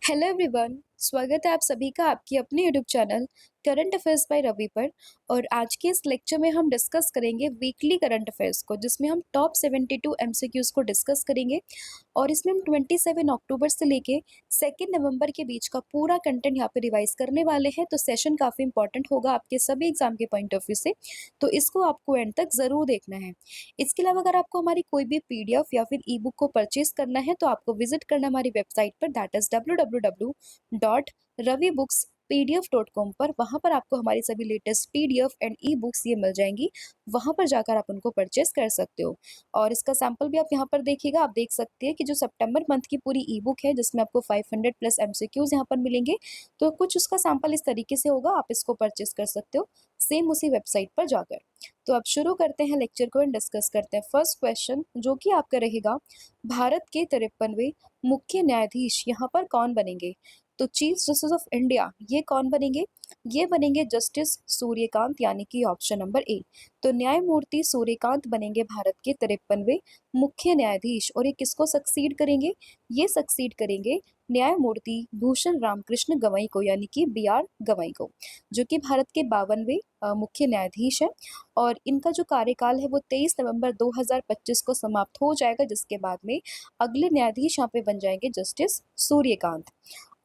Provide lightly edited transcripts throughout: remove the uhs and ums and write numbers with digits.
Hello everyone, स्वागत है आप सभी का आपकी अपने YouTube channel current affairs by Ravi पर। और आज के इस लेक्चर में हम डिस्कस करेंगे वीकली करंट अफेयर्स को, जिसमें हम टॉप 72 एमसीक्यूज को डिस्कस करेंगे। और इसमें हम 27 अक्टूबर से लेके 2 नवंबर के बीच का पूरा कंटेंट यहाँ पे रिवाइज करने वाले हैं। तो सेशन काफ़ी इंपॉर्टेंट होगा आपके सभी एग्जाम के पॉइंट ऑफ व्यू से, तो इसको आपको एंड तक ज़रूर देखना है। इसके अलावा अगर आपको हमारी कोई भी पीडीएफ या फिर ई बुक को परचेज करना है तो आपको विजिट करना हमारी वेबसाइट पर, दैट इज www.ravibooks.pdf.com पर। वहाँ पर आपको हमारी सभी latest PDF and e books ये मिल जाएंगी। वहाँ पर जाकर आप उनको परचेस कर सकते हो। और इसका सैंपल भी आप यहाँ पर देखिएगा, आप देख सकते हैं कि जो सितंबर मंथ की पूरी ई बुक है जिसमें आपको 500 प्लस एमसीक्यूज यहाँ पर मिलेंगे, तो कुछ उसका सैंपल इस तरीके से होगा, आप इसको परचेस कर सकते हो सेम उसी वेबसाइट पर जाकर। तो अब शुरू करते हैं लेक्चर को एंड डिस्कस करते हैं फर्स्ट क्वेश्चन, जो कि आपका रहेगा, भारत के 53वें मुख्य न्यायाधीश यहाँ पर कौन बनेंगे? तो चीफ जस्टिस ऑफ इंडिया ये कौन बनेंगे? ये बनेंगे जस्टिस सूर्यकांत, यानी कि ऑप्शन नंबर ए। तो न्यायमूर्ति सूर्यकांत बनेंगे भारत के 53वें मुख्य न्यायाधीश। और ये किसको सक्सीड करेंगे? ये सक्सीड करेंगे न्यायमूर्ति भूषण रामकृष्ण गवई को, यानी कि BR गवई को, जो कि भारत के 52वें मुख्य न्यायाधीश है। और इनका जो कार्यकाल है वो 23 नवंबर 2025 को समाप्त हो जाएगा, जिसके बाद में अगले न्यायाधीश यहाँ पे बन जाएंगे जस्टिस सूर्यकांत।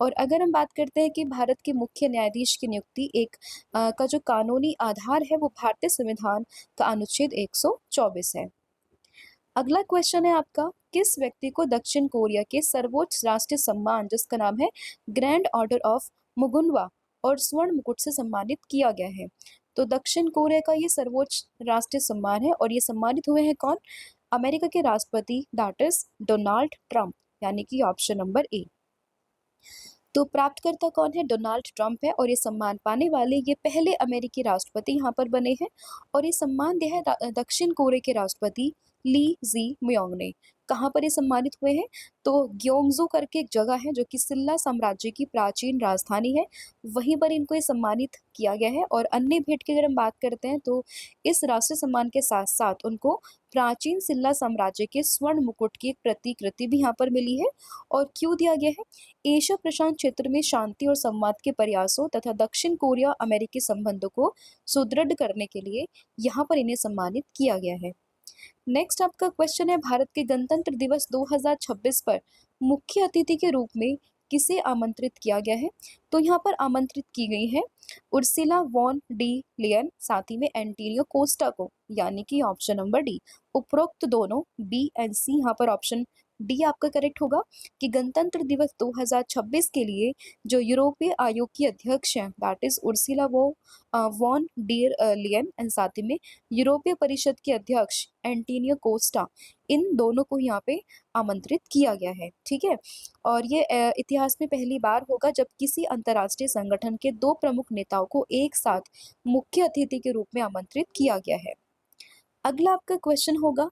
और अगर हम बात करते हैं कि भारत के मुख्य न्यायाधीश की नियुक्ति का जो कानूनी आधार है वो भारतीय संविधान का अनुच्छेद 124 है। अगला क्वेश्चन है आपका, किस व्यक्ति को दक्षिण कोरिया के सर्वोच्च राष्ट्रीय सम्मान, जिसका नाम है ग्रैंड ऑर्डर ऑफ मुगुनवा और स्वर्ण मुकुट से सम्मानित किया गया है? तो दक्षिण कोरिया का ये सर्वोच्च राष्ट्रीय सम्मान है और ये सम्मानित हुए हैं कौन? अमेरिका के राष्ट्रपति, दैट इज डोनाल्ड ट्रंप, यानी कि ऑप्शन नंबर ए। तो प्राप्तकर्ता कौन है? डोनाल्ड ट्रंप है। और ये सम्मान पाने वाले ये पहले अमेरिकी राष्ट्रपति यहाँ पर बने हैं। और ये सम्मान दिया है दक्षिण कोरिया के राष्ट्रपति ली जी मियोंग ने। कहाँ पर ये सम्मानित हुए हैं? तो ग्योंगजू करके एक जगह है जो कि सिल्ला साम्राज्य की प्राचीन राजधानी है, वहीं पर इनको ये सम्मानित किया गया है। और अन्य भेंट की अगर हम बात करते हैं तो इस राष्ट्रीय सम्मान के साथ साथ उनको प्राचीन सिल्ला साम्राज्य के स्वर्ण मुकुट की एक प्रतिकृति भी यहाँ पर मिली है। और क्यों दिया गया है? एशिया प्रशांत क्षेत्र में शांति और संवाद के प्रयासों तथा दक्षिण कोरिया अमेरिकी संबंधों को सुदृढ़ करने के लिए यहाँ पर इन्हें सम्मानित किया गया है। नेक्स्ट आपका क्वेश्चन है, भारत के गणतंत्र दिवस 2026 पर मुख्य अतिथि के रूप में किसे आमंत्रित किया गया है? तो यहाँ पर आमंत्रित की गई है उर्सिला वॉन डी लियन, साथ ही में एंटोनियो कोस्टा को, यानी कि ऑप्शन नंबर डी। उपरोक्त दोनों बी एंड सी, यहाँ पर ऑप्शन डी आपका करेक्ट होगा कि गणतंत्र दिवस 2026 के लिए जो यूरोपीय आयोग की अध्यक्ष हैं, that is Ursula von der Leyen, and साथ ही में यूरोपीय परिषद के अध्यक्ष एंटोनियो कोस्टा, इन दोनों को यहाँ पे आमंत्रित किया गया है। ठीक है। और ये इतिहास में पहली बार होगा जब किसी अंतर्राष्ट्रीय संगठन के दो प्रमुख नेताओं को एक साथ मुख्य अतिथि के रूप में आमंत्रित किया गया है। अगला आपका क्वेश्चन होगा,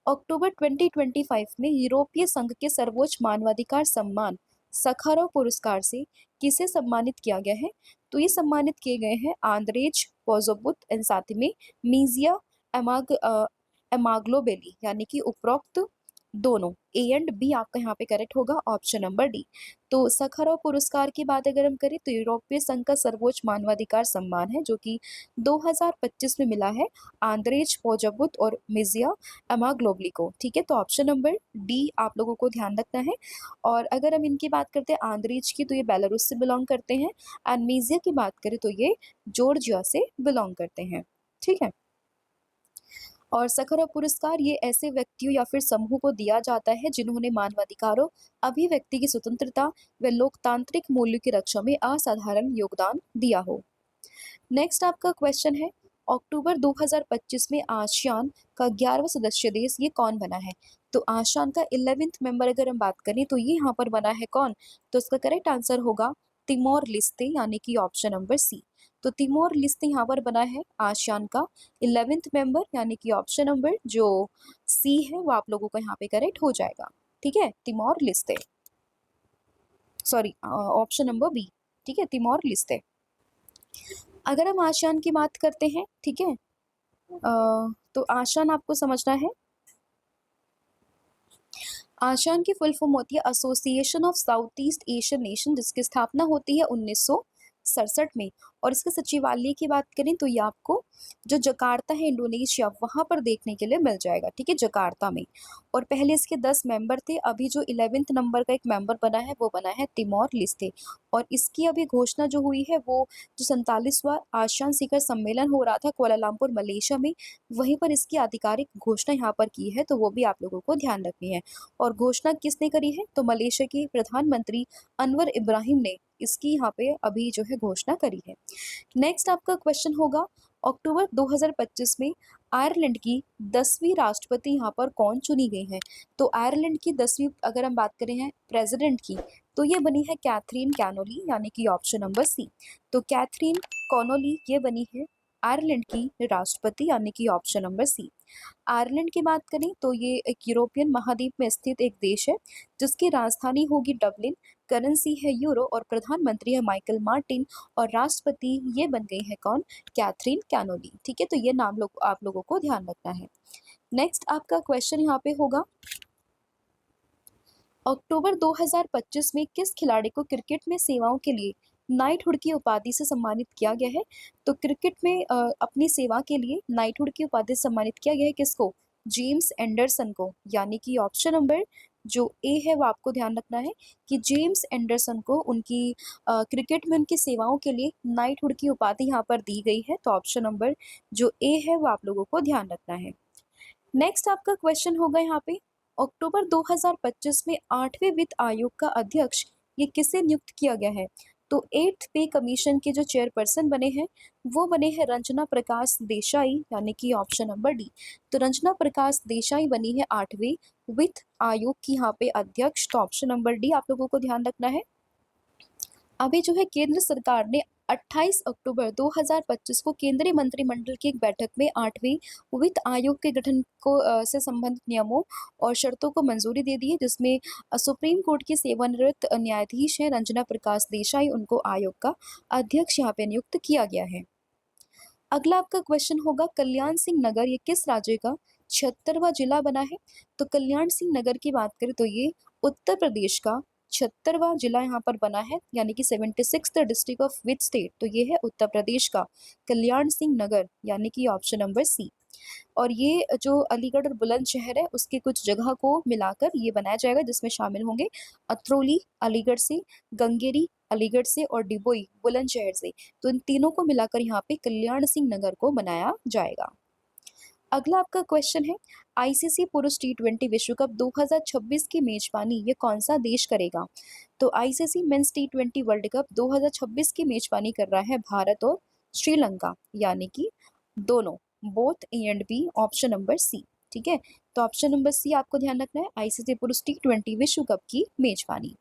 अक्टूबर 2025 में यूरोपीय संघ के सर्वोच्च मानवाधिकार सम्मान सखारोव पुरस्कार से किसे सम्मानित किया गया है? तो ये सम्मानित किए गए हैं आंद्रेज पोजोबुत एंड साथ ही में मीजिया एमाग्लोबेली, यानी कि उपरोक्त दोनों। ए एंड बी आपका यहाँ पे करेक्ट होगा, ऑप्शन नंबर डी। तो सखारोव पुरस्कार की बात अगर हम करें तो यूरोपीय संघ का सर्वोच्च मानवाधिकार सम्मान है जो कि 2025 में मिला है आंद्रेज पोजोबुत और मिजिया एमाग्लोबली को। ठीक है, तो ऑप्शन नंबर डी आप लोगों को ध्यान रखना है। और अगर हम इनकी बात करते हैं आंद्रेज की, तो ये बेलारूस से बिलोंग करते हैं। एंड मिजिया की बात करें तो ये जॉर्जिया से बिलोंग करते हैं। ठीक है। और सखारोव पुरस्कार ये ऐसे व्यक्तियों या फिर समूह को दिया जाता है जिन्होंने मानवाधिकारों, अभिव्यक्ति की स्वतंत्रता व लोकतांत्रिक मूल्यों की रक्षा में असाधारण योगदान दिया हो। नेक्स्ट आपका क्वेश्चन है, अक्टूबर 2025 में आसियान का 11वां सदस्य देश ये कौन बना है? तो आसियान का 11th मेंबर अगर हम बात करें तो ये यहाँ पर बना है कौन? तो इसका करेक्ट आंसर होगा तिमोर लिस्ते, यानी कि ऑप्शन नंबर सी। तो तिमोर लिस्ते यहाँ पर बना है आसियान का 11th मेंबर, यानी कि ऑप्शन नंबर जो सी है वो आप लोगों का यहाँ पे करेक्ट हो जाएगा। ठीक है, Timor Leste, sorry option number B. ठीक है, तिमोर लिस्ते। अगर हम आसियान की बात करते हैं, ठीक है, तो आसियान आपको समझना है, आसियान की फुल फॉर्म होती है association of south east Asian nation, जिसकी स्थापना होती है 1967 में। और इसके सचिवालय की बात करें तो ये आपको जो जकार्ता है इंडोनेशिया, वहां पर देखने के लिए मिल जाएगा, ठीक है, जकार्ता में। और पहले इसके 10 मेंबर थे, अभी जो 11th नंबर का एक मेंबर बना है वो बना है तिमोर लिस्ते। और इसकी अभी घोषणा जो हुई है वो जो 47वां आसियान शिखर सम्मेलन हो रहा था कुआलालंपुर मलेशिया में, वहीं पर इसकी आधिकारिक घोषणा यहाँ पर की है, तो वो भी आप लोगों को ध्यान रखनी है। और घोषणा किसने करी है, तो मलेशिया के प्रधानमंत्री अनवर इब्राहिम ने इसकी यहाँ पे अभी जो है घोषणा करी है। नेक्स्ट आपका क्वेश्चन होगा, अक्टूबर 2025 में आयरलैंड की 10वीं राष्ट्रपति यहाँ पर कौन चुनी गई है। तो आयरलैंड की 10वीं अगर हम बात करें हैं प्रेसिडेंट की, तो ये बनी है कैथरीन कैनोली, यानी कि ऑप्शन नंबर सी। तो कैथरीन कॉनोली ये बनी है आयरलैंड की राष्ट्रपति, यानी कि ऑप्शन नंबर सी। आयरलैंड की बात करें तो ये एक यूरोपियन महाद्वीप में स्थित एक देश है, जिसकी राजधानी होगी डबलिन, करेंसी है यूरो, और प्रधानमंत्री है माइकल मार्टिन, और राष्ट्रपति ये बन गई है कौन, कैथरीन कैनोली, ठीक है। तो ये नाम लोग आप लोगों को ध्यान रखना है। नेक्स्ट आपका क्वेश्चन यहाँ पे होगा, अक्टूबर 2025 में किस खिलाड़ी को क्रिकेट में सेवाओं के लिए नाइटहुड की उपाधि से सम्मानित किया गया है। तो क्रिकेट में अपनी सेवा के लिए नाइटहुड की उपाधि से सम्मानित किया गया है किसको, जेम्स एंडरसन को, यानी कि ऑप्शन नंबर जो ए है वो आपको ध्यान रखना है कि जेम्स एंडरसन को उनकी क्रिकेट में उनकी सेवाओं के लिए नाइटहुड की उपाधि यहाँ पर दी गई है। तो ऑप्शन नंबर जो ए है वो आप लोगों को ध्यान रखना है। नेक्स्ट आपका क्वेश्चन होगा यहाँ पे, अक्टूबर 2025 में 8वें वित्त आयोग का अध्यक्ष ये किसे नियुक्त किया गया है। तो 8th पे कमीशन के जो चेयरपर्सन बने हैं वो बने हैं रंजना प्रकाश देसाई, यानी कि ऑप्शन नंबर डी। तो रंजना प्रकाश देसाई बनी है 8वें वित्त आयोग की यहाँ पे अध्यक्ष। तो ऑप्शन नंबर डी आप लोगों को ध्यान रखना है। अभी जो है केंद्र सरकार ने 28 अक्टूबर 2025 को केंद्रीय मंत्रिमंडल की एक बैठक में 8वें वित्त आयोग के गठन को से संबंधित नियमों और शर्तों को मंजूरी दे दी है, जिसमें सुप्रीम कोर्ट की सेवानिवृत्त न्यायाधीश हैं रंजना प्रकाश देसाई, उनको आयोग का अध्यक्ष यहाँ पे नियुक्त किया गया है। अगला आपका क्वेश्चन होगा, कल्याण सिंह नगर ये किस राज्य का 76वां जिला बना है। तो कल्याण सिंह नगर की बात करें तो ये उत्तर प्रदेश का 76वां जिला यहाँ पर बना है, यानी कि 76th district of which state. तो ये है उत्तर प्रदेश का कल्याण सिंह नगर, यानी कि ऑप्शन नंबर सी। और ये जो अलीगढ़ और बुलंदशहर है उसके कुछ जगह को मिलाकर ये बनाया जाएगा, जिसमें शामिल होंगे अतरौली अलीगढ़ से, गंगेरी अलीगढ़ से, और डिबोई बुलंदशहर से। तो इन तीनों को मिलाकर यहाँ पे कल्याण सिंह नगर को बनाया जाएगा। अगला आपका क्वेश्चन है, आईसीसी पुरुष T20 विश्व कप 2026 की मेजबानी ये कौन सा देश करेगा। तो ICC men's T20 world cup 2026 की मेजबानी कर रहा है भारत और श्रीलंका, यानी कि दोनों, both A and B, option number C, ठीक है। तो ऑप्शन नंबर सी आपको ध्यान रखना है, आईसीसी पुरुष T20 विश्व कप की मेजबानी।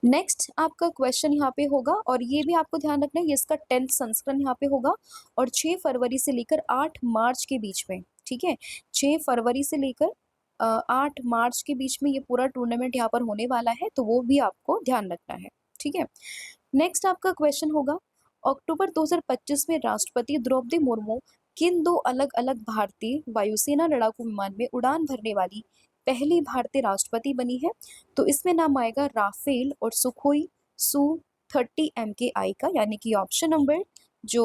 नेक्स्ट आपका क्वेश्चन यहाँ पे होगा, और ये भी आपको ध्यान रखना है, ये इसका 10th संस्करण यहाँ पे होगा, और 6 फरवरी से लेकर 8 मार्च के बीच में, ठीक है, 6 फरवरी से लेकर 8 मार्च के बीच में ये पूरा टूर्नामेंट यहाँ पर होने वाला है, तो वो भी आपको ध्यान रखना है, ठीक है। नेक्स्ट आपका क्वेश्चन होगा, अक्टूबर 2025 में राष्ट्रपति द्रौपदी मुर्मू किन दो अलग अलग भारतीय वायुसेना लड़ाकू विमान में उड़ान भरने वाली पहली भारतीय राष्ट्रपति बनी है। तो इसमें नाम आएगा राफेल और सुखोई Su-30 MKI का, यानी कि ऑप्शन नंबर जो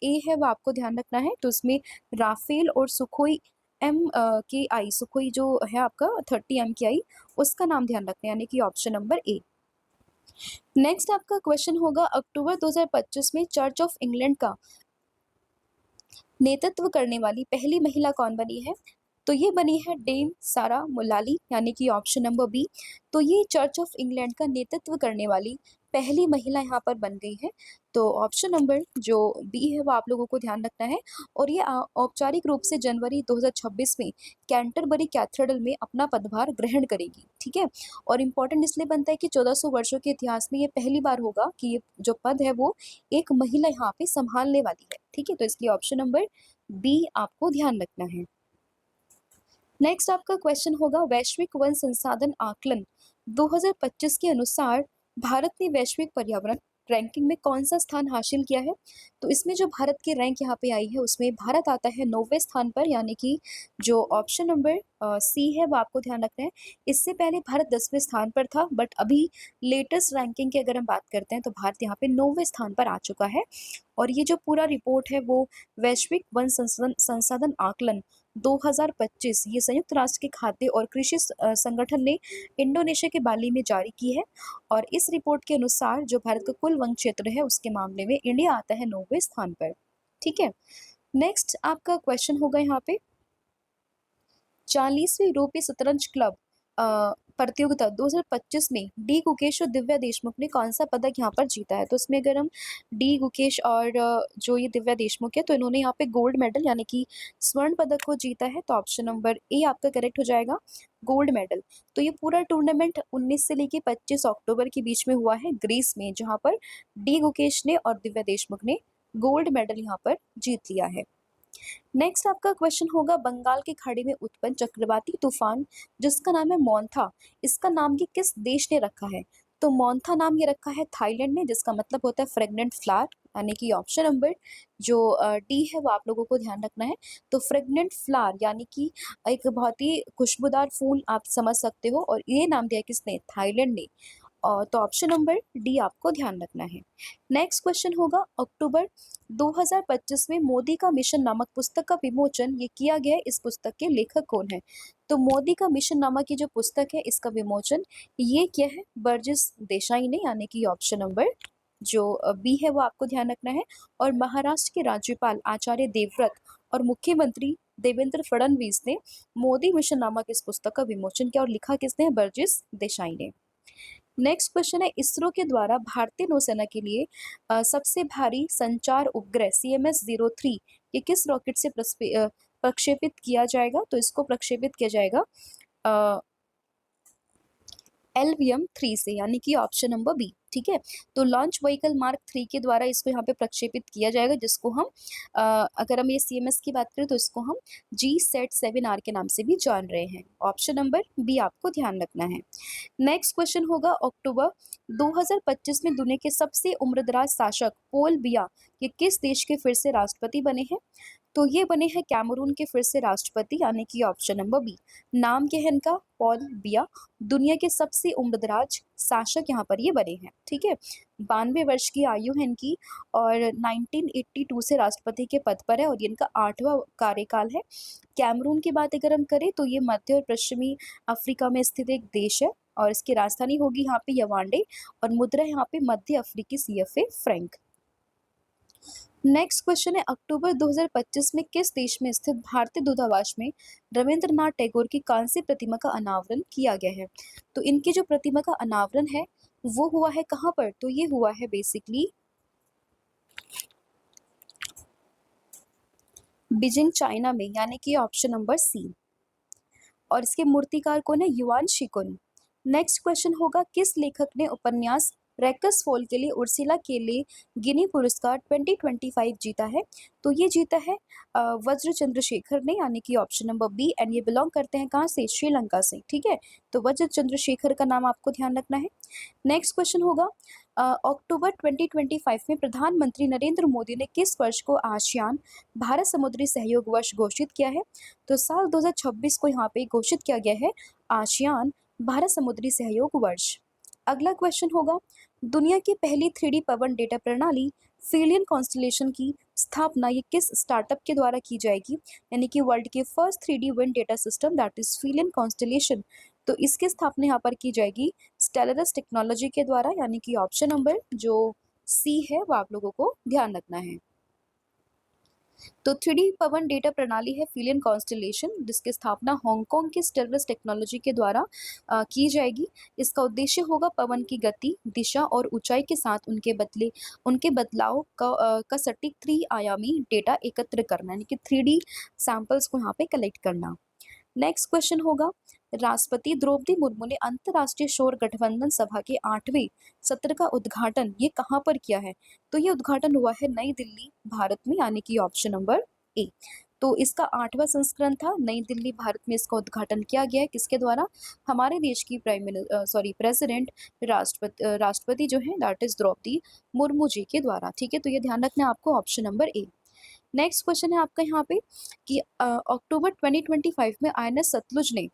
ए है वो आपको ध्यान रखना है। तो इसमें राफेल और सुखोई MKI, सुखोई जो है आपका 30 MKI, उसका नाम ध्यान रखना है, यानी कि ऑप्शन नंबर ए। नेक्स्ट आपका क्वेश्चन होगा, अक्टूबर 2025 में चर्च ऑफ इंग्लैंड का नेतृत्व करने वाली पहली महिला कौन बनी है। तो ये बनी है डेम सारा मुलाली, यानी कि ऑप्शन नंबर बी। तो ये चर्च ऑफ इंग्लैंड का नेतृत्व करने वाली पहली महिला यहाँ पर बन गई है। तो ऑप्शन नंबर जो बी है वो आप लोगों को ध्यान रखना है। और ये औपचारिक रूप से जनवरी 2026 में कैंटरबरी कैथेड्रल में अपना पदभार ग्रहण करेगी, ठीक है। और इम्पोर्टेंट इसलिए बनता है कि 1400 वर्षों के इतिहास में ये पहली बार होगा कि ये जो पद है वो एक महिला यहाँ पे संभालने वाली है, ठीक है। तो इसलिए ऑप्शन नंबर बी आपको ध्यान रखना है। नेक्स्ट आपका क्वेश्चन होगा, वैश्विक वन संसाधन आकलन 2025 के अनुसार भारत ने वैश्विक पर्यावरण रैंकिंग में कौन-सा स्थान हासिल किया है? तो इसमें जो भारत की रैंक यहाँ पे आई है उसमें भारत आता है 9वें स्थान पर, यानी कि जो ऑप्शन नंबर सी है वो आपको ध्यान रखना है। इससे पहले भारत 10वें स्थान पर था, बट अभी लेटेस्ट रैंकिंग की अगर हम बात करते हैं तो भारत यहाँ पे 9वें स्थान पर आ चुका है। और ये जो पूरा रिपोर्ट है वो वैश्विक वन संसाधन संसाधन आकलन 2025 ये संयुक्त राष्ट्र के खाद्य और कृषि संगठन ने इंडोनेशिया के बाली में जारी की है। और इस रिपोर्ट के अनुसार जो भारत का कुल वन क्षेत्र है उसके मामले में इंडिया आता है 9वें स्थान पर। ठीक है, नेक्स्ट आपका क्वेश्चन होगा यहाँ पे 40वीं यूरोपीय शतरंज क्लब प्रतियोगिता 2025 में डी गुकेश और दिव्या देशमुख ने कौन सा पदक यहाँ पर जीता है? तो इसमें अगर हम डी गुकेश और जो ये दिव्या देशमुख है तो इन्होंने यहाँ पे गोल्ड मेडल यानी कि स्वर्ण पदक को जीता है। तो ऑप्शन नंबर ए आपका करेक्ट हो जाएगा, गोल्ड मेडल। तो ये पूरा टूर्नामेंट 19 से लेके 25 अक्टूबर के बीच में हुआ है ग्रीस में, जहाँ पर डी गुकेश ने और दिव्या देशमुख ने गोल्ड मेडल यहाँ पर जीत लिया है। नेक्स्ट आपका क्वेश्चन होगा बंगाल की खाड़ी में उत्पन्न चक्रवाती तूफान जिसका नाम है मोंथा, इसका नाम ये किस देश ने रखा है? तो मोंथा नाम ये रखा है थाईलैंड ने, जिसका मतलब होता है फ्रेग्नेंट फ्लावर, यानी कि ऑप्शन नंबर जो डी है वो आप लोगों को ध्यान रखना है। तो फ्रेग्नेंट फ्लावर यानी कि एक बहुत ही खुशबूदार फूल आप समझ सकते हो, और ये नाम दिया किसने? थाईलैंड ने। तो ऑप्शन नंबर डी आपको ध्यान रखना है। नेक्स्ट क्वेश्चन होगा अक्टूबर 2025 में मोदी का मिशन नामक पुस्तक का विमोचन ये किया गया है, इस पुस्तक के लेखक कौन है? तो मोदी का मिशन नामक की जो पुस्तक है इसका विमोचन ये किया है बर्जिस देसाई ने, यानी कि ऑप्शन नंबर जो बी है वो आपको ध्यान रखना है। और महाराष्ट्र के राज्यपाल आचार्य देवव्रत और मुख्यमंत्री देवेंद्र फडणवीस ने मोदी मिशन नामक इस पुस्तक का विमोचन किया, और लिखा किसने? बर्जिस देसाई ने। नेक्स्ट क्वेश्चन है इसरो के द्वारा भारतीय नौसेना के लिए सबसे भारी संचार उपग्रह CMS-03 ये किस रॉकेट से प्रक्षेपित किया जाएगा? तो इसको प्रक्षेपित किया जाएगा LVM-3 से, यानी कि ऑप्शन नंबर बी। ठीक है, तो लॉन्च व्हीकल मार्क 3 के द्वारा इसको यहाँ पे प्रक्षेपित किया जाएगा, जिसको हम अगर हम ये CMS की बात करें तो इसको हम GSAT-7R के नाम से भी जान रहे हैं। ऑप्शन नंबर बी आपको ध्यान रखना है। नेक्स्ट क्वेश्चन होगा अक्टूबर 2025 में दुनिया के सबसे उम्रदराज शासक पॉल बिया ये किस देश के फिर से राष्ट्रपति बने हैं? तो ये बने हैं कैमरून के फिर से राष्ट्रपति, यानी कि ऑप्शन नंबर बी। नाम क्या है इनका? पॉल बिया। दुनिया के सबसे उम्रदराज शासक यहाँ पर ये बने हैं। ठीक है, 92 वर्ष की आयु है इनकी, और 1982 से राष्ट्रपति के पद पर है, और ये इनका 8वां कार्यकाल है। कैमरून की बात अगर हम करें तो ये मध्य और पश्चिमी अफ्रीका में स्थित एक देश है, और इसकी राजधानी होगी यहाँ पे यवांडे, और मुद्रा यहाँ पे मध्य अफ्रीकी CFA फ्रैंक। नेक्स्ट क्वेश्चन है अक्टूबर 2025 में किस देश में स्थित भारतीय दूतावास में रविंद्रनाथ टैगोर की कांस्य प्रतिमा का अनावरण किया गया है? तो इनकी जो प्रतिमा का अनावरण है वो हुआ है कहाँ पर? तो ये हुआ है बेसिकली बीजिंग चाइना में, यानी कि ऑप्शन नंबर सी। और इसके मूर्तिकार कौन है? युआन शिकुन। नेक्स्ट क्वेश्चन होगा किस लेखक ने उपन्यास रेकस फॉल के लिए उर्सिला के लिए गिनी पुरस्कार 2025 जीता है? तो ये जीता है वज्र चंद्रशेखर ने, यानी कि ऑप्शन नंबर बी। एंड ये बिलोंग करते हैं कहाँ से? श्रीलंका से। ठीक है, तो वज्र चंद्रशेखर का नाम आपको ध्यान रखना है। नेक्स्ट क्वेश्चन होगा अक्टूबर 2025 में प्रधानमंत्री नरेंद्र मोदी ने किस वर्ष को आसियान भारत समुद्री सहयोग वर्ष घोषित किया है? तो साल 2026 को यहाँ पे घोषित किया गया है आसियान भारत समुद्री सहयोग वर्ष। अगला क्वेश्चन होगा दुनिया की पहली 3D पवन डेटा प्रणाली फिलियन कॉन्स्टलेशन की स्थापना ये किस स्टार्टअप के द्वारा की जाएगी? यानी कि वर्ल्ड के first 3D wind data system that is फिलियन कॉन्स्टलेशन, तो इसकी स्थापना यहाँ पर की जाएगी स्टेलरस टेक्नोलॉजी के द्वारा, यानी कि ऑप्शन नंबर जो सी है वो आप लोगों को ध्यान रखना है। तो 3D पवन डेटा प्रणाली है फिलियन कॉन्स्टलेशन, जिसकी स्थापना हांगकांग के स्टेलरस टेक्नोलॉजी के द्वारा की जाएगी। इसका उद्देश्य होगा पवन की गति, दिशा और ऊंचाई के साथ उनके बदलाव का सटीक 3 आयामी डेटा एकत्र करना, यानी कि 3D सैंपल्स को यहाँ पे कलेक्ट करना। नेक्स्ट क्वेश्चन होगा राष्ट्रपति द्रौपदी मुर्मू ने अंतर्राष्ट्रीय शोर गठबंधन सभा के 8वें सत्र का उद्घाटन ये कहाँ पर किया है? तो ये उद्घाटन हुआ है नई दिल्ली भारत में, यानी कि ऑप्शन नंबर ए। तो इसका 8वां संस्करण था। नई दिल्ली, भारत में इसका उद्घाटन किया गया है किसके द्वारा? हमारे देश की प्रेसिडेंट राष्ट्रपति जो हैं दैट इज़ द्रौपदी मुर्मू जी के द्वारा। ठीक है, तो ये ध्यान रखना है आपको, ऑप्शन नंबर ए। नेक्स्ट क्वेश्चन है आपका यहाँ पे कि अक्टूबर 2025 में आईएनएस सतलुज ने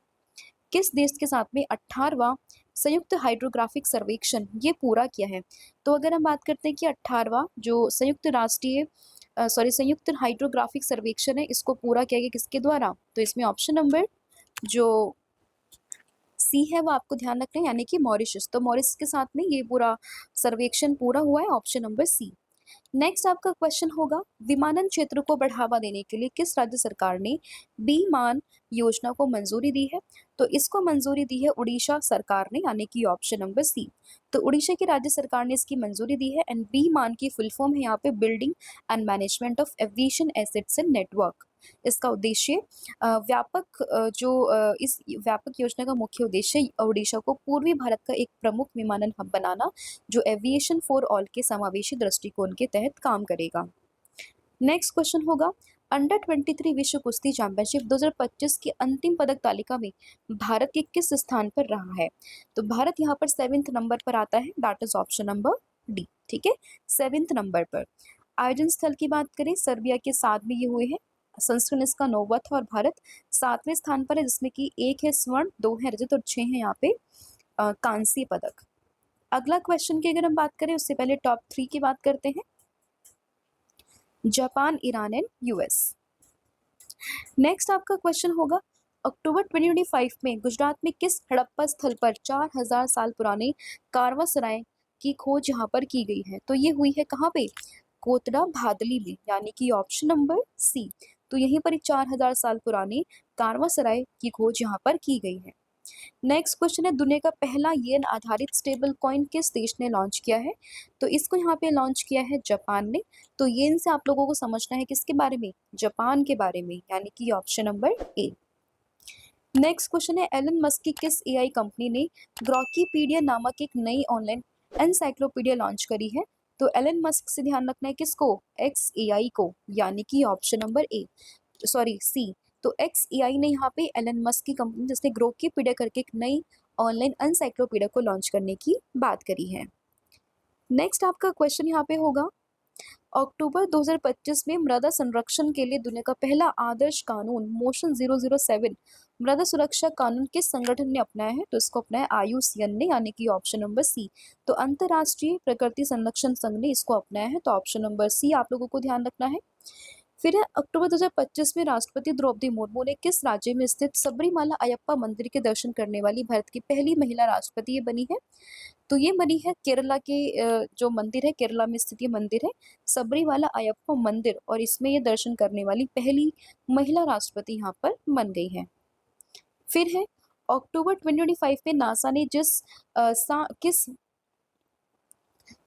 किस देश के साथ में 18वां संयुक्त हाइड्रोग्राफिक सर्वेक्षण ये पूरा किया है? तो अगर हम बात करते हैं कि 18वां जो संयुक्त हाइड्रोग्राफिक सर्वेक्षण है, इसको पूरा किया गया किसके द्वारा? तो इसमें ऑप्शन नंबर जो सी है वो आपको ध्यान रखना है, यानी कि मॉरिशस। तो मॉरिशस के साथ में ये पूरा सर्वेक्षण पूरा हुआ है, ऑप्शन नंबर सी। नेक्स्ट आपका क्वेश्चन होगा, विमानन क्षेत्र को बढ़ावा देने के लिए किस राज्य सरकार ने बी मान योजना को मंजूरी दी है? तो इसको मंजूरी दी है उड़ीसा सरकार ने, यानी कि ऑप्शन नंबर सी। तो उड़ीसा की राज्य सरकार ने इसकी मंजूरी दी है एंड बी मान की फुल फॉर्म है यहाँ पे building and management of aviation assets and network. इसका उद्देश्य इस व्यापक योजना का मुख्य उद्देश्य उड़ीसा को पूर्वी भारत का एक प्रमुख विमानन हब बनाना, जो एविएशन फॉर ऑल के समावेशी दृष्टिकोण के तहत काम करेगा। नेक्स्ट क्वेश्चन होगा, अंडर 23 विश्व कुश्ती चैंपियनशिप 2025 की अंतिम पदक तालिका में भारत के किस स्थान पर रहा है? तो भारत यहाँ पर 7वें नंबर पर आता है, that is option number D. ठीक है, 7वें नंबर पर। आयोजन स्थल की बात करें, सर्बिया के साथ में ये हुए हैं। संस्करण इसका 9वां था और भारत 7वें स्थान पर है, जिसमें कि 1 है स्वर्ण, 2 है रजत और 6 है यहाँ पे कांस्य पदक। अगला क्वेश्चन की अगर हम बात करें, उससे पहले टॉप 3 की बात करते हैं, Japan, Iran and US. Next आपका क्वेश्चन होगा, अक्टूबर 2025 में गुजरात में किस हड़प्पा स्थल पर 4000 साल पुराने कारवा सराय की खोज यहाँ पर की गई है? तो ये हुई है कहाँ पे? कोतड़ा भादली में, यानी कि ऑप्शन नंबर सी। तो यहीं पर 4000 साल पुराने कारवा सराय की खोज यहाँ पर की गई है। नेक्स्ट क्वेश्चन है, दुनिया का पहला येन आधारित स्टेबल कॉइन किस देश ने लॉन्च किया है? तो इसको यहाँ पे लॉन्च किया है जापान ने। तो येन से आप लोगों को समझना है किसके बारे में? जापान के बारे में, यानी कि ऑप्शन नंबर ए। नेक्स्ट क्वेश्चन है, एलन मस्क की किस एआई कंपनी ने ग्रॉकीपीडिया नामक एक नई ऑनलाइन एनसाइक्लोपीडिया लॉन्च करी है? तो एलन मस्क से ध्यान रखना है किसको? एक्स एआई को, यानी कि option number A, sorry C. तो एक्स एआई ने यहाँ पे एलन मस्क की कंपनी जिसने ग्रोकीपीडिया करके एक नई ऑनलाइन एनसाइक्लोपीडिया को लॉन्च करने की बात करी है। नेक्स्ट आपका क्वेश्चन यहाँ पे होगा, अक्टूबर 2025 में मृदा संरक्षण के लिए दुनिया का पहला आदर्श कानून मोशन 007 मृदा सुरक्षा कानून किस संगठन ने अपनाया है? तो इसको अपनाया आईयूसीएन ने, यानी कि ऑप्शन नंबर सी। तो अंतरराष्ट्रीय प्रकृति संरक्षण संघ ने इसको अपनाया है, तो ऑप्शन नंबर सी आप लोगों को ध्यान रखना है। फिर है, अक्टूबर 2025 में राष्ट्रपति द्रौपदी मुर्मू ने किस राज्य में स्थित सबरीमाला अयप्पा मंदिर के दर्शन करने वाली भारत की पहली महिला राष्ट्रपति ये बनी है? तो ये बनी है केरला के जो मंदिर है, केरला में स्थित ये मंदिर है सबरीमाला अयप्पा मंदिर, और इसमें ये दर्शन करने वाली पहली महिला राष्ट्रपति यहाँ पर बन गई है। फिर है, अक्टूबर 2025 में नासा ने किस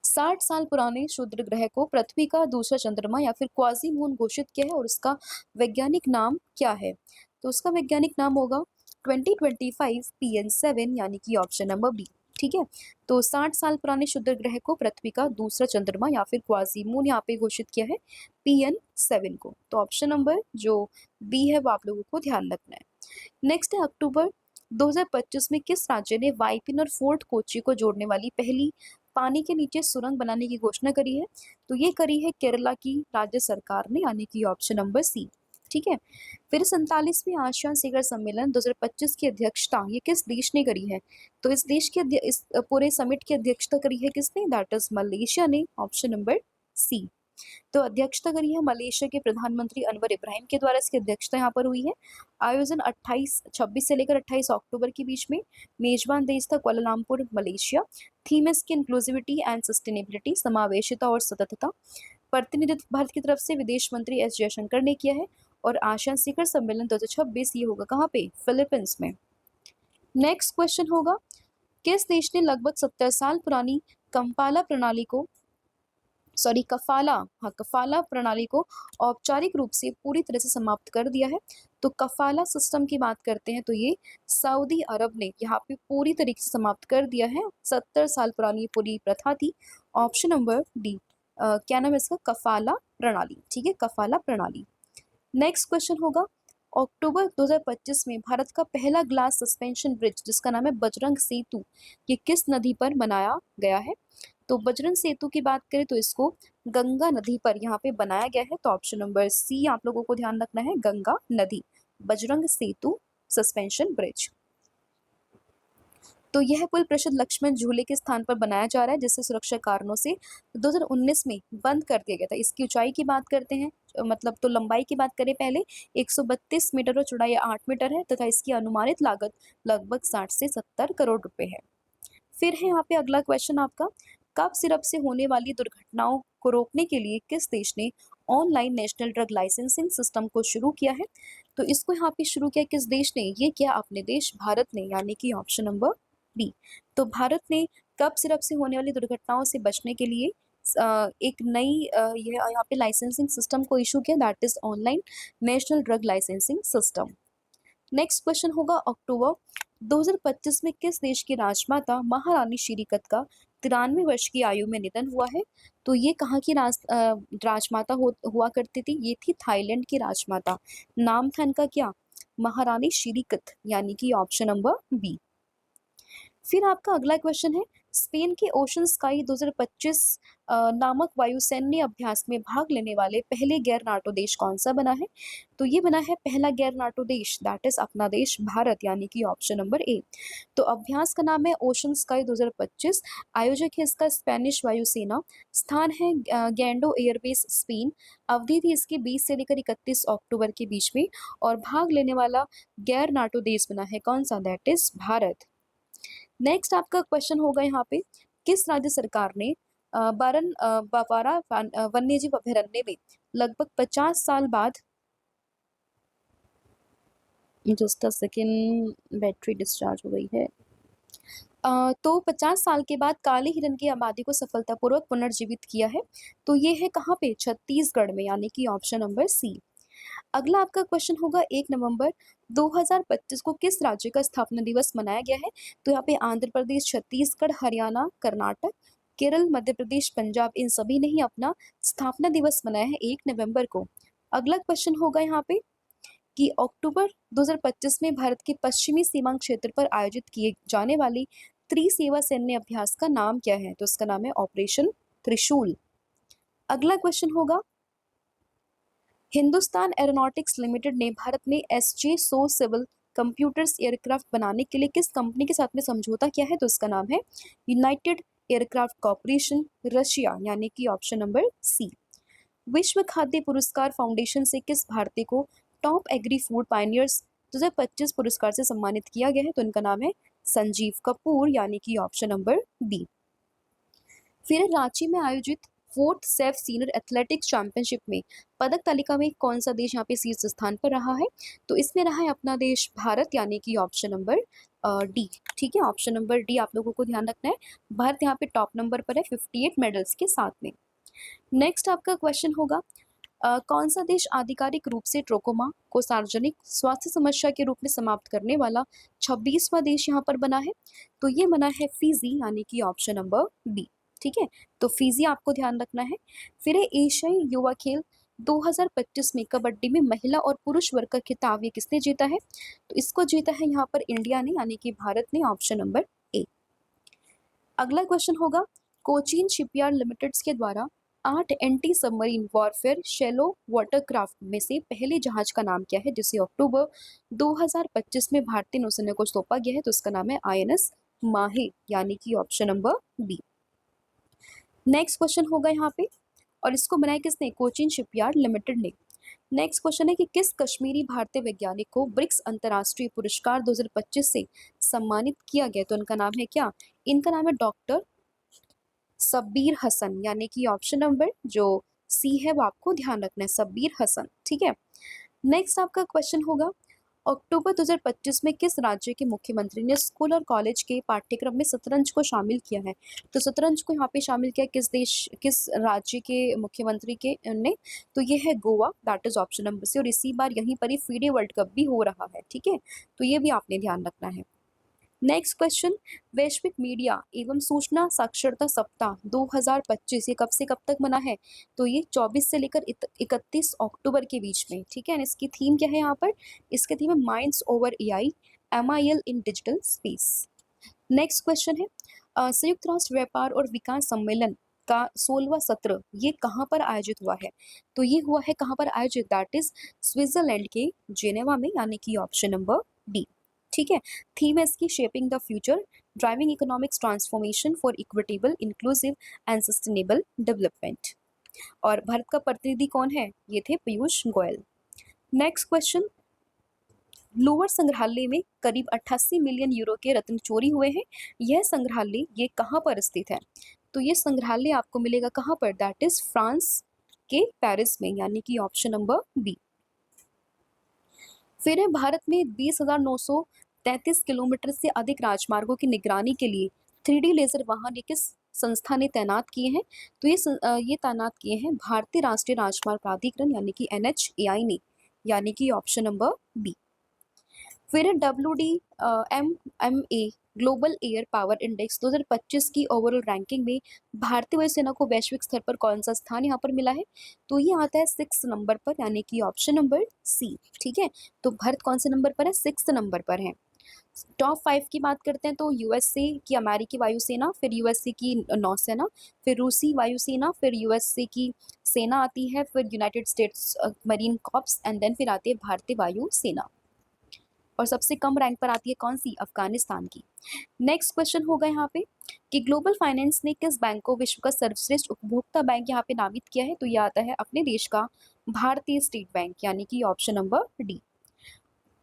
60 साल पुराने क्षुद्र ग्रह को पृथ्वी का दूसरा चंद्रमा या फिर क्वाजी मून घोषित किया है और उसका वैज्ञानिक नाम क्या है? तो उसका वैज्ञानिक नाम होगा 2025 PN7, यानी कि ऑप्शन नंबर बी। ठीक है, तो 60 साल पुराने क्षुद्र ग्रह को पृथ्वी का दूसरा चंद्रमा या फिर क्वाजी मून यहाँ पे घोषित किया है PN7 को। तो ऑप्शन नंबर जो बी है वो आप लोगों को ध्यान रखना है। नेक्स्ट है, अक्टूबर 2025 में किस राज्य ने वाइपिन और फोर्ट कोच्चि को जोड़ने वाली पहली पानी के नीचे सुरंग बनाने की घोषणा करी है? तो ये करी है केरला की राज्य सरकार ने, यानी कि ऑप्शन नंबर सी। ठीक है, फिर 47वें आसियान शिखर सम्मेलन 2025 की अध्यक्षता ये किस देश ने करी है? तो इस देश की इस पूरे समिट की अध्यक्षता करी है किसने? दैट इज मलेशिया ने, ऑप्शन नंबर सी। तो अध्यक्षता करी है मलेशिया के प्रधानमंत्री अनवर इब्राहिम के द्वारा, इसकी अध्यक्षता यहाँ पर हुई है। आयोजन 26 से लेकर 28 अक्टूबर के बीच में। मेजबान देश था कुआलालंपुर, मलेशिया। थीम इसकी इंक्लूसिविटी एंड सस्टेनेबिलिटी, समावेशिता और सततता। प्रतिनिधित्व भारत की तरफ से विदेश मंत्री एस जयशंकर ने किया है। और आसियान शिखर सम्मेलन 2026 ये होगा कहाँ पे? फिलीपींस में। नेक्स्ट क्वेश्चन होगा, किस देश ने लगभग 70 साल पुरानी कफाला प्रणाली को औपचारिक रूप से पूरी तरह से समाप्त कर दिया है? तो कफाला सिस्टम की बात करते हैं तो ये सऊदी अरब ने यहाँ पे पूरी तरीके से समाप्त कर दिया है। 70 साल पुरानी पूरी प्रथा थी, ऑप्शन नंबर डी। क्या नाम है इसका? कफाला प्रणाली। ठीक है, कफाला प्रणाली। नेक्स्ट क्वेश्चन होगा, अक्टूबर 2025 में भारत का पहला ग्लास सस्पेंशन ब्रिज जिसका नाम है बजरंग सेतु, ये किस नदी पर बनाया गया है? तो बजरंग सेतु की बात करें तो इसको गंगा नदी पर यहाँ पे बनाया गया है। तो ऑप्शन नंबर सी आप लोगों को ध्यान रखना है, गंगा नदी, बजरंग सेतु सस्पेंशन ब्रिज। तो यह पुल प्रसिद्ध लक्ष्मण झूले के स्थान पर बनाया जा रहा है, जिससे सुरक्षा कारणों से 2019 में बंद कर दिया गया था। इसकी ऊंचाई की बात करते हैं, मतलब तो लंबाई की बात करें पहले 132 मीटर और चौड़ाई 8 मीटर है तथा इसकी अनुमानित लागत लगभग 60 से 70 करोड़ रुपए है। फिर है यहाँ पे अगला क्वेश्चन आपका, कफ सिरप से होने वाली दुर्घटनाओं को रोकने के लिए किस देश ने online national drug licensing system को शुरू किया है? तो इसको यहाँ पे शुरू किया किस देश ने? ये किया अपने देश भारत ने, यानी कि ऑप्शन नंबर बी। तो भारत ने कफ सिरप से होने वाली दुर्घटनाओं से बचने के लिए एक नई ये यहाँ पे लाइसेंसिंग सिस्टम को इशू किया, that is online national drug licensing system. Next question होगा, अक्टूबर 2025 में किस देश की राजमाता महारानी श्रीकत का 93 वर्ष की आयु में निधन हुआ है? तो ये कहाँ की राजमाता हुआ करती थी? ये थी थाईलैंड की राजमाता। नाम था इनका क्या? महारानी श्रीकत, यानी कि ऑप्शन नंबर बी। फिर आपका अगला क्वेश्चन है, स्पेन के ओशन स्काई 2025 नामक वायुसैन्य अभ्यास में भाग लेने वाले पहले गैर नाटो देश कौन सा बना है? तो ये बना है पहला गैर नाटो देश, दैट इज अपना देश भारत, यानी कि ऑप्शन नंबर ए। तो अभ्यास का नाम है ओशन स्काई 2025, आयोजक है इसका स्पेनिश वायुसेना, स्थान है गैंडो एयरबेस स्पेन, अवधि थी इसकी 20 से लेकर 31 अक्टूबर के बीच में, और भाग लेने वाला गैर नाटो देश बना है कौन सा? That is Bharat. नेक्स्ट आपका क्वेश्चन होगा यहाँ पे, किस राज्य सरकार ने बावारा वन्यजीव अभयारण्य में लगभग 50 साल बाद, just a second, battery discharge हो गई है। तो 50 साल के बाद काले हिरन की आबादी को सफलतापूर्वक पुनर्जीवित किया है। तो ये है कहाँ पे? छत्तीसगढ़ में, यानी कि ऑप्शन नंबर सी। अगला आपका क्वेश्चन होगा, 1 नवंबर 2025 को किस राज्य का स्थापना दिवस मनाया गया है? तो यहाँ पे आंध्र प्रदेश, छत्तीसगढ़, हरियाणा, कर्नाटक, केरल, मध्य प्रदेश, पंजाब, इन सभी ने ही अपना स्थापना दिवस मनाया है 1 नवंबर को। अगला क्वेश्चन होगा यहाँ पे कि अक्टूबर 2025 में भारत के पश्चिमी सीमांत क्षेत्र पर आयोजित किए जाने वाली त्रिसेवा सैन्य अभ्यास का नाम क्या है? तो इसका नाम है ऑपरेशन त्रिशूल। अगला क्वेश्चन होगा, हिंदुस्तान एरोनॉटिक्स लिमिटेड ने भारत में SJ-100 सिविल कंप्यूटर्स एयरक्राफ्ट बनाने के लिए किस कंपनी के साथ में समझौता किया है? तो इसका नाम है यूनाइटेड एयरक्राफ्ट कॉर्पोरेशन, रशिया, यानी कि ऑप्शन नंबर सी। विश्व खाद्य पुरस्कार फाउंडेशन से किस भारतीय को टॉप एग्री फूड पायनियर्स 2025 पुरस्कार से सम्मानित किया गया है? तो इनका नाम है संजीव कपूर, यानी कि ऑप्शन नंबर बी। फिर रांची में आयोजित fourth safe senior athletics championship में पदक तालिका में कौन सा देश यहाँ पे शीर्ष स्थान पर रहा है? तो इसमें रहा है अपना देश भारत, यानी कि ऑप्शन नंबर डी। ठीक है, ऑप्शन नंबर डी आप लोगों को ध्यान रखना है। भारत यहाँ पे टॉप नंबर पर है 58 मेडल्स के साथ में। नेक्स्ट आपका क्वेश्चन होगा, कौन सा देश आधिकारिक रूप से ट्रोकोमा को सार्वजनिक स्वास्थ्य समस्या के रूप में समाप्त करने वाला 26वां देश यहाँ पर बना है? तो ये बना है फिजी, यानी कि ऑप्शन नंबर बी। ठीक है, तो फिजी आपको ध्यान रखना है। फिर है एशियाई युवा खेल 2025 में कबड्डी में महिला और पुरुष वर्ग का खिताब ये किसने जीता है? तो इसको जीता है यहाँ पर इंडिया ने, यानी कि भारत ने, ऑप्शन नंबर ए। अगला क्वेश्चन होगा, कोचीन शिपयार्ड लिमिटेड के द्वारा 8 anti submarine warfare shallow watercraft में से पहले जहाज का नाम क्या है, जिसे अक्टूबर 2025 में भारतीय नौसेना को सौंपा गया है? तो इसका नाम है INS माहे, यानी कि option number B. Next question होगा यहाँ पे, और इसको बनाया किसने? कोचीन शिपयार्ड लिमिटेड ने। नेक्स्ट क्वेश्चन है कि किस कश्मीरी भारतीय वैज्ञानिक को ब्रिक्स अंतर्राष्ट्रीय पुरस्कार 2025 से सम्मानित किया गया? तो इनका नाम है क्या? इनका नाम है डॉक्टर सब्बीर हसन, यानी कि ऑप्शन नंबर जो सी है वो आपको ध्यान रखना है, सब्बीर हसन। ठीक है, नेक्स्ट आपका क्वेश्चन होगा, अक्टूबर 2025 में किस राज्य के मुख्यमंत्री ने स्कूल और कॉलेज के पाठ्यक्रम में शतरंज को शामिल किया है? तो शतरंज को यहाँ पे शामिल किया किस राज्य के मुख्यमंत्री के ने? तो ये है Goa, that is option number C, और इसी बार यहीं पर ही फीडे वर्ल्ड कप भी हो रहा है। ठीक है, तो ये भी आपने ध्यान रखना है। नेक्स्ट क्वेश्चन, वैश्विक मीडिया एवं सूचना साक्षरता सप्ताह 2025 ये कब से कब तक मना है? तो ये 24 से लेकर 31 अक्टूबर के बीच में, ठीक है। इसकी थीम क्या है यहाँ पर? इसकी थीम है माइंड्स ओवर एआई, MIL इन डिजिटल स्पेस। नेक्स्ट क्वेश्चन है, संयुक्त राष्ट्र व्यापार और विकास सम्मेलन का 16वां सत्र ये कहाँ पर आयोजित हुआ है? तो ये हुआ है कहाँ पर आयोजित? दैट इज स्विट्जरलैंड के जेनेवा में, यानी कि ऑप्शन नंबर डी, ठीक है। थीम है इसकी shaping the future, driving economics transformation for equitable, inclusive and sustainable development. और भारत का प्रतिनिधि कौन है? ये थे Piyush Goyal. Next question, lower संग्रहालय में करीब 88 मिलियन यूरो के रत्न चोरी हुए हैं। यह संग्रहालय ये कहाँ पर स्थित है? तो ये संग्रहालय आपको मिलेगा कहाँ पर? दैट इज फ्रांस के पेरिस में, यानी कि ऑप्शन नंबर बी। फिर है, भारत में 20,933 किलोमीटर से अधिक राजमार्गों की निगरानी के लिए 3D लेजर वाहन ये किस संस्था ने तैनात किए हैं? तो ये तैनात किए हैं भारतीय राष्ट्रीय राजमार्ग प्राधिकरण, यानी कि NHAI ने, यानी कि ऑप्शन नंबर बी। फिर WDMMA global air power index 2025 की ओवरऑल रैंकिंग में भारतीय वायुसेना को वैश्विक स्तर पर कौन सा स्थान यहाँ पर मिला है? तो ये आता है 6 नंबर पर, यानी कि ऑप्शन नंबर सी, ठीक है। तो भारत कौन से नंबर पर है? 6 नंबर पर है। टॉप 5 की बात करते हैं तो USA की अमेरिकी वायुसेना, फिर USA की नौसेना, फिर रूसी वायुसेना, फिर USA की सेना आती है, फिर United States Marine Corps and then फिर आती है भारतीय वायुसेना। और सबसे कम रैंक पर आती है कौन सी? अफगानिस्तान की। नेक्स्ट क्वेश्चन होगा यहाँ पे कि ग्लोबल फाइनेंस ने किस बैंक को विश्व का सर्वश्रेष्ठ उपभोक्ता बैंक यहाँ पे नामित किया है? तो यह आता है अपने देश का भारतीय स्टेट बैंक, यानी कि ऑप्शन नंबर डी।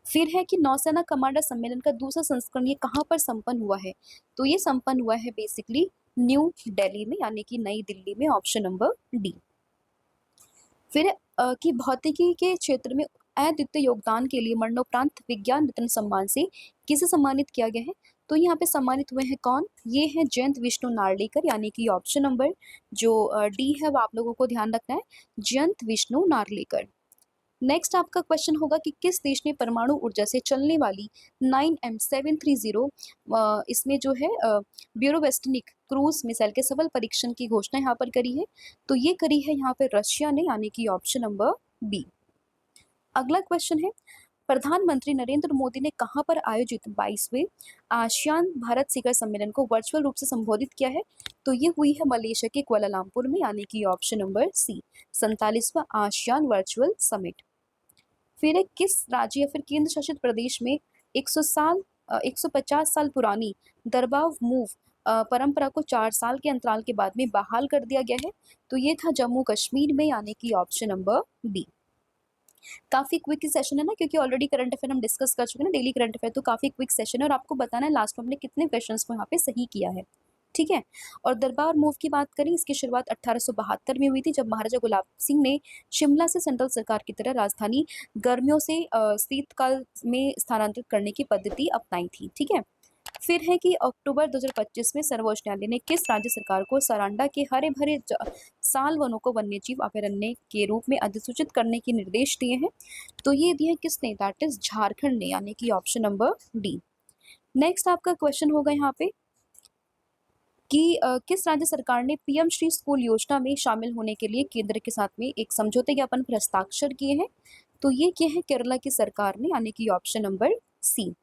फिर है कि नौसेना कमांडर सम्मेलन का दूसरा संस्करण ये कहाँ पर संपन्न हुआ है? तो ये संपन्न हुआ है बेसिकली न्यू दिल्ली में, यानी कि नई दिल्ली में, ऑप्शन नंबर डी। फिर कि भौतिकी के क्षेत्र में अद्वितीय योगदान के लिए मरणोपरांत विज्ञान रत्न सम्मान से किसे सम्मानित किया गया है? तो यहाँ पे सम्मानित हुए हैं कौन? ये है जयंत विष्णु नार्लिकर, यानी कि ऑप्शन नंबर जो डी है वो आप लोगों को ध्यान रखना है, जयंत विष्णु नार्लिकर। नेक्स्ट आपका क्वेश्चन होगा कि किस देश ने परमाणु ऊर्जा से चलने वाली 9M730 इसमें जो है ब्यूरोवेस्टनिक क्रूज मिसाइल के सफल परीक्षण की घोषणा यहाँ पर करी है? तो ये करी है यहाँ पे रशिया ने, यानी कि ऑप्शन नंबर बी। अगला क्वेश्चन है, प्रधानमंत्री नरेंद्र मोदी ने कहाँ पर आयोजित 22वें आसियान भारत शिखर सम्मेलन को वर्चुअल रूप से संबोधित किया है? तो ये हुई है मलेशिया के कुआलालंपुर में, यानी कि ऑप्शन नंबर सी, 47वां आसियान वर्चुअल समिट। फिर है, किस राज्य या फिर केंद्र शासित प्रदेश में 150 साल पुरानी दरबाव मूव परंपरा को 4 साल के अंतराल के बाद में बहाल कर दिया गया है? तो ये था जम्मू कश्मीर में, यानी कि ऑप्शन नंबर बी। काफी क्विक सेशन है ना, क्योंकि ऑलरेडी करंट अफेयर हम डिस्कस कर चुके हैं ना, डेली करंट अफेयर, तो काफी क्विक सेशन है और आपको बताना है लास्ट में हमने कितने क्वेश्चंस को यहाँ पे सही किया है, ठीक है। और दरबार मूव की बात करें, इसकी शुरुआत 1872 में हुई थी, जब महाराजा गुलाब सिंह ने शिमला से सेंट्रल सरकार की तरह राजधानी गर्मियों से शीतकाल में स्थानांतरित करने की पद्धति अपनाई थी, ठीक है। फिर है कि अक्टूबर 2025 में सर्वोच्च न्यायालय ने किस राज्य सरकार को सरांडा के हरे भरे साल वनों को वन्यजीव अभयारण्य के रूप में अधिसूचित करने के निर्देश दिए हैं? तो ये दिए किसने? दैट इज झारखंड ने, यानी कि ऑप्शन नंबर डी। नेक्स्ट आपका क्वेश्चन होगा यहाँ पे कि किस राज्य सरकार ने PM श्री स्कूल योजना में शामिल होने के लिए केंद्र के साथ में एक समझौते ज्ञापन पर हस्ताक्षर किए हैं? तो ये किए हैं केरला की सरकार ने, यानी कि ऑप्शन नंबर सी,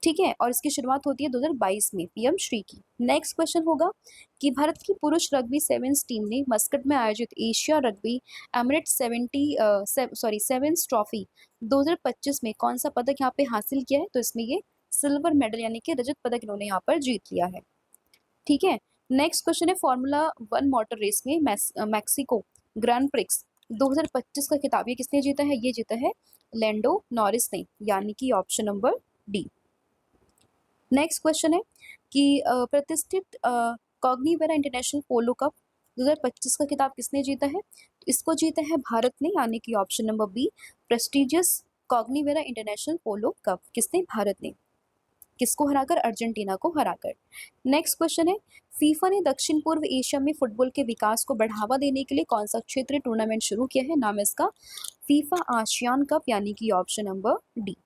ठीक है। और इसकी शुरुआत होती है 2022 में PM श्री की। नेक्स्ट क्वेश्चन होगा कि भारत की पुरुष रग्बी सेवेंस टीम ने मस्कट में आयोजित Asia rugby Emirates sevens trophy 2025 में कौन सा पदक यहाँ पे हासिल किया है? तो इसमें ये सिल्वर मेडल, यानी कि रजत पदक इन्होंने यहाँ पर जीत लिया है, ठीक है। नेक्स्ट क्वेश्चन है, फॉर्मूला 1 मोटर रेस में मैक्सिको ग्रैंड प्रिक्स 2025 का खिताब ये किसने जीता है? ये जीता है लैंडो नॉरिस ने, यानी कि option number D. Next question है कि प्रतिष्ठित कॉग्निवेरा इंटरनेशनल पोलो कप 2025 का खिताब किसने जीता है? तो इसको जीता है भारत ने, यानी कि option number B, prestigious Cognivera international polo cup. किसने? भारत ने। किसको हराकर? अर्जेंटीना को हराकर। नेक्स्ट क्वेश्चन है, फीफा ने दक्षिण पूर्व एशिया में फुटबॉल के विकास को बढ़ावा देने के लिए कौन सा क्षेत्रीय टूर्नामेंट शुरू किया है? नाम है इसका फीफा आसियान कप, यानी कि option number D.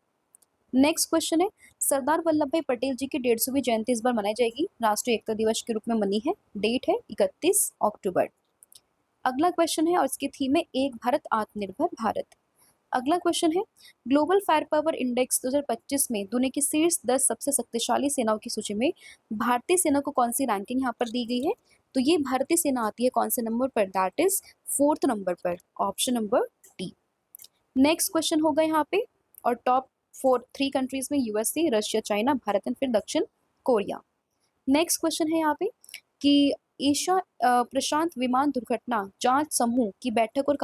Next question है, सरदार वल्लभ भाई पटेल जी की 150वीं जयंती इस बार मनाई जाएगी, राष्ट्रीय एकता दिवस के रूप में मनी है, डेट है 31 अक्टूबर। अगला क्वेश्चन है और इसकी थीम है एक भारत आत्मनिर्भर भारत। अगला क्वेश्चन है, ग्लोबल फायर पावर इंडेक्स 2025 में दुनिया की शीर्ष 10 सबसे शक्तिशाली सेनाओं की सूची में भारतीय सेना को कौन सी रैंकिंग यहाँ पर दी गई है? तो ये भारतीय सेना आती है कौन से नंबर पर? दैट इज 4th नंबर पर, option number D. Next question होगा यहाँ पे, और टॉप 3 कंट्रीज में USA, Russia, China, Bharat and फिर दक्षिण कोरिया। नेक्स्ट क्वेश्चन है यहाँ पे कि एशिया प्रशांत विमान दुर्घटना जांच समूह की बैठक और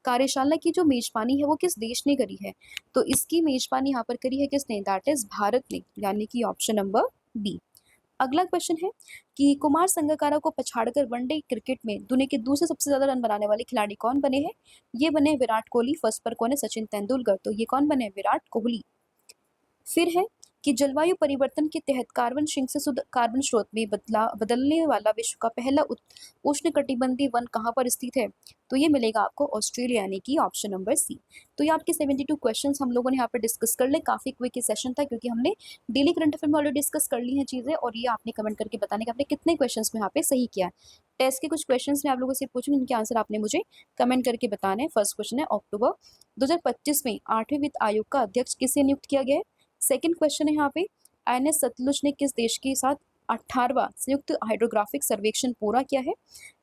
कार्यशाला की जो मेजबानी है वो किस देश ने करी है? तो इसकी मेजबानी यहाँ पर करी है किसने? दैट इज भारत ने, यानी कि ऑप्शन नंबर बी। अगला क्वेश्चन है कि कुमार संगकारा को पछाड़कर वनडे क्रिकेट में दुनिया के दूसरे सबसे ज्यादा रन बनाने वाले खिलाड़ी कौन बने हैं? ये बने विराट कोहली। फर्स्ट पर कौन है? सचिन तेंदुलकर। तो ये कौन बने? विराट कोहली। फिर है कि जलवायु परिवर्तन के तहत कार्बन सिंक से शुद्ध कार्बन स्रोत में बदलने वाला विश्व का पहला उष्णकटिबंधीय वन कहाँ पर स्थित है? तो ये मिलेगा आपको ऑस्ट्रेलिया, यानी कि ऑप्शन नंबर सी। तो ये आपके 72 क्वेश्चंस हम लोगों ने यहाँ पर डिस्कस कर ले। काफी क्विक सेशन था क्योंकि हमने डेली करंट अफेयर में ऑलरेडी डिस्कस कर ली हैं चीजें, और ये आपने कमेंट करके बताने कि आपने कितने क्वेश्चन में यहाँ पे सही किया। टेस्ट के कुछ क्वेश्चन मैं आप लोगों से पूछूंगी, इनके आंसर आपने मुझे कमेंट करके बताने हैं। फर्स्ट क्वेश्चन है, अक्टूबर 2025 में 8वें वित्त आयोग का अध्यक्ष किसे नियुक्त किया गया है? सेकंड क्वेश्चन है यहाँ पे, आईएनएस सतलुज ने किस देश के साथ 18वां संयुक्त हाइड्रोग्राफिक सर्वेक्षण पूरा किया है?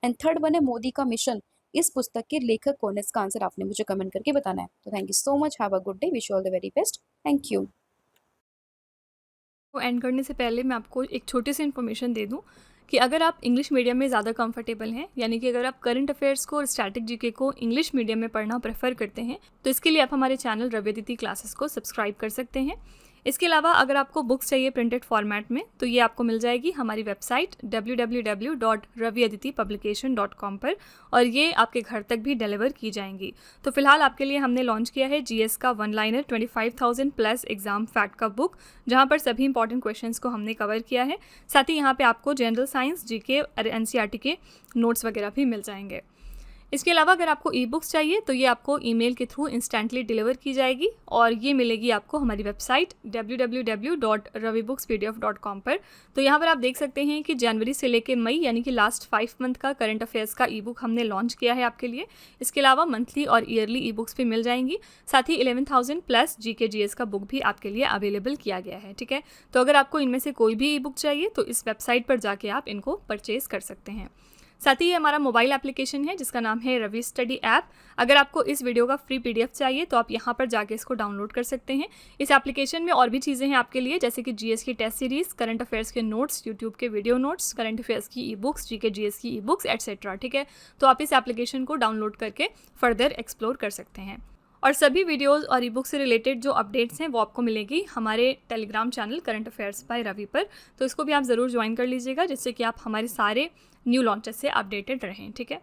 एंड थर्ड वन है, मोदी का मिशन इस पुस्तक के लेखक कौन है? इसका आंसर आपने मुझे कमेंट करके बताना है। तो thank you so much, have a good day, wish you all the very best, thank you. को एंड करने से पहले मैं आपको एक छोटी सी इन्फॉर्मेशन दे दूं कि अगर आप इंग्लिश मीडियम में ज़्यादा कंफर्टेबल हैं, यानी कि अगर आप करंट अफेयर्स को और स्टैटिक जीके को इंग्लिश मीडियम में पढ़ना प्रेफर करते हैं, तो इसके लिए आप हमारे चैनल रवि अदिति क्लासेस को सब्सक्राइब कर सकते हैं। इसके अलावा अगर आपको बुक्स चाहिए प्रिंटेड फॉर्मेट में, तो ये आपको मिल जाएगी हमारी वेबसाइट www.raviaditipublication.com पर, और ये आपके घर तक भी डिलीवर की जाएंगी। तो फिलहाल आपके लिए हमने लॉन्च किया है जीएस का one liner 25,000 plus exam fact का बुक, जहाँ पर सभी इंपॉर्टेंट क्वेश्चंस को हमने कवर किया है। साथ ही यहाँ पे आपको जनरल साइंस, जीके और एनसीईआरटी के नोट्स वगैरह भी मिल जाएंगे। इसके अलावा अगर आपको ई बुक्स चाहिए तो ये आपको ईमेल के थ्रू इंस्टेंटली डिलीवर की जाएगी, और ये मिलेगी आपको हमारी वेबसाइट www.ravibookspdf.com पर। तो यहाँ पर आप देख सकते हैं कि जनवरी से लेकर मई, यानी कि लास्ट 5 मंथ का करंट अफेयर्स का ई बुक हमने लॉन्च किया है आपके लिए। इसके अलावा मंथली और ईयरली ई बुक्स भी मिल जाएंगी। साथ ही 11,000 प्लस जीके जीएस का बुक भी आपके लिए अवेलेबल किया गया है। ठीक है, तो अगर आपको इनमें से कोई भी ई बुक चाहिए तो इस वेबसाइट पर जाके आप इनको परचेज कर सकते हैं। साथ ही ये हमारा मोबाइल एप्लीकेशन है जिसका नाम है रवि स्टडी ऐप। अगर आपको इस वीडियो का फ्री पीडीएफ चाहिए तो आप यहाँ पर जाके इसको डाउनलोड कर सकते हैं। इस एप्लीकेशन में और भी चीज़ें हैं आपके लिए, जैसे कि जीएस की टेस्ट सीरीज़, करंट अफेयर्स के नोट्स, यूट्यूब के वीडियो नोट्स, करंट अफेयर्स की ई बुक्स, जीके जीएस की ई बुक्स एटसेट्रा। ठीक है, तो आप इस एप्लीकेशन को डाउनलोड करके फर्दर एक्सप्लोर कर सकते हैं। और सभी वीडियोस और ई बुक से रिलेटेड जो अपडेट्स हैं वो आपको मिलेगी हमारे Telegram channel current affairs by Ravi पर। तो इसको भी आप ज़रूर ज्वाइन कर लीजिएगा, जिससे कि आप हमारे सारे न्यू लॉन्चेस से अपडेटेड रहें। ठीक है।